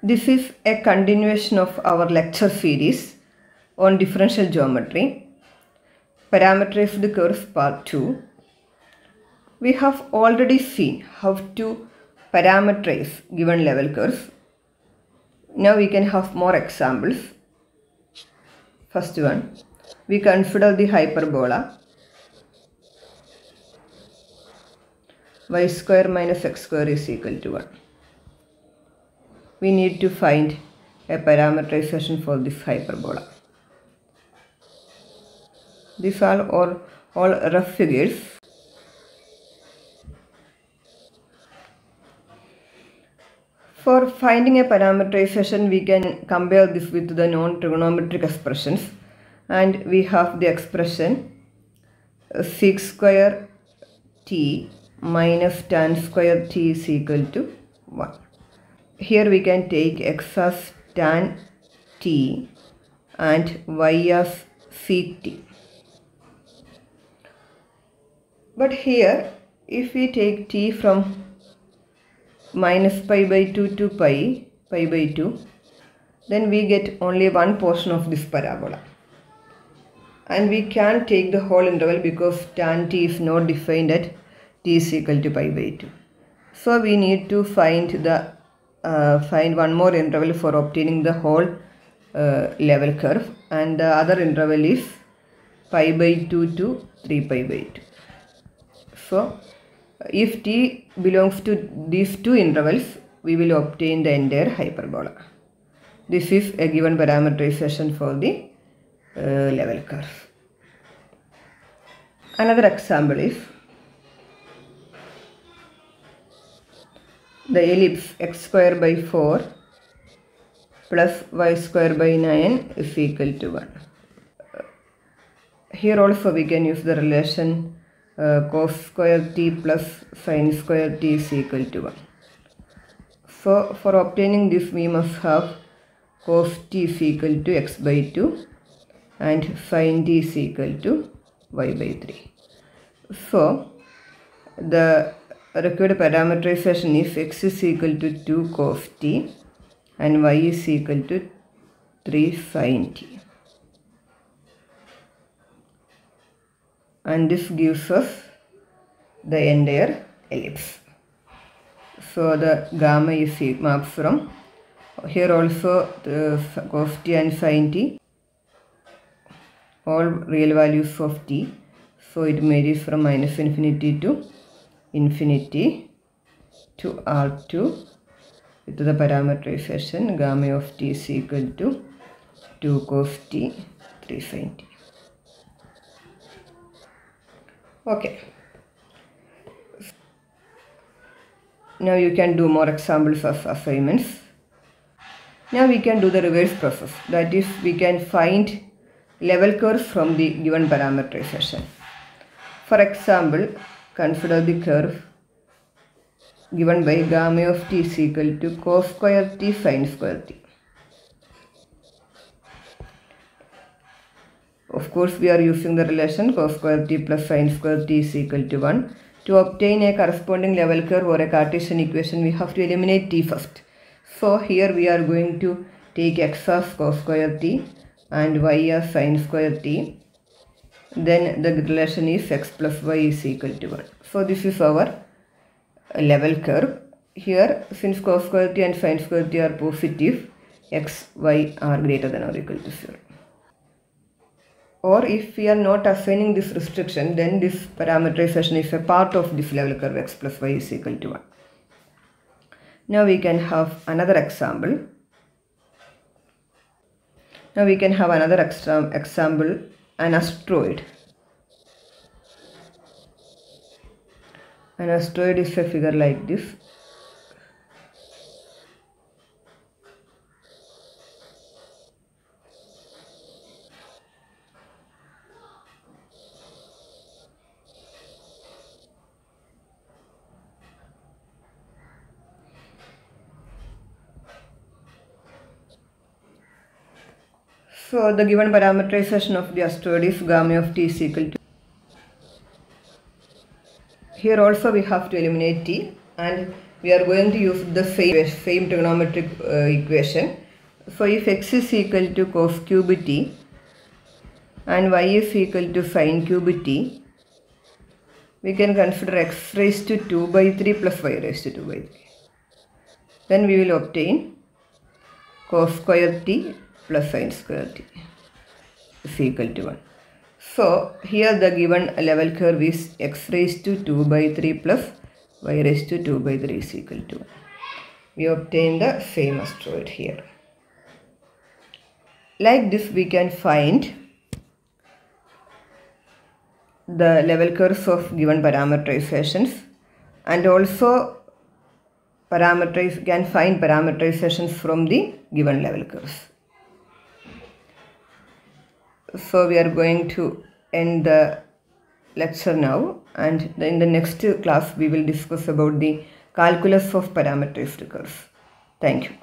This is a continuation of our lecture series on differential geometry, parameterized curves part 2. We have already seen how to parameterize given level curves. Now we can have more examples. First one, we consider the hyperbola y square minus x square is equal to 1. We need to find a parameterization for this hyperbola. These are all rough figures. For finding a parameterization, we can compare this with the non-trigonometric expressions, and we have the expression sec square t minus tan square t is equal to 1. Here we can take x as tan t and y as sec t. But here, if we take t from minus pi by 2 to pi by 2, then we get only one portion of this parabola. And we can't take the whole interval because tan t is not defined at t is equal to pi by 2. So we need to find one more interval for obtaining the whole level curve, and the other interval is pi by 2 to 3 pi by 2. So if t belongs to these two intervals, we will obtain the entire hyperbola. This is a given parameterization for the level curve. Another example is the ellipse x square by 4 plus y square by 9 is equal to 1. Here also we can use the relation cos square t plus sin square t is equal to 1. So for obtaining this, we must have cos t is equal to x by 2 and sin t is equal to y by 3. So the required parameterization is x is equal to 2 cos t and y is equal to 3 sin t. And this gives us the entire ellipse. So the gamma is maps from here also the cos t and sin t, all real values of t. So it varies from minus infinity to infinity to R2 with the parameterization gamma of t is equal to 2 cos t 3 sin t. Okay. Now you can do more examples as assignments. Now we can do the reverse process. That is, we can find level curves from the given parameterization. For example, consider the curve given by gamma of t is equal to cos square t sin square t. Of course, we are using the relation cos square t plus sin square t is equal to 1. To obtain a corresponding level curve or a Cartesian equation, we have to eliminate t first. So here we are going to take x as cos square t and y as sin square t. Then the relation is x plus y is equal to 1. So this is our level curve. Here, since cos square t and sin square t are positive, x, y are greater than or equal to 0. Or if we are not assigning this restriction, then this parameterization is a part of this level curve x plus y is equal to 1. Now we can have another example. Now we can have another example, an asteroid. An asteroid is a figure like this. So the given parameterization of the asteroid is gamma of t is equal to. Here also we have to eliminate t, and we are going to use the same trigonometric equation. So if x is equal to cos cube t and y is equal to sin cube t, we can consider x raised to 2 by 3 plus y raised to 2 by 3. Then we will obtain cos square t plus sin square t is equal to 1. So here the given level curve is x raised to 2 by 3 plus y raised to 2 by 3 is equal to 1. We obtain the same asteroid here. Like this we can find the level curves of given parameterizations, and also can find parameterizations from the given level curves. So we are going to end the lecture now, and in the next class we will discuss about the calculus of parameterized curves. Thank you.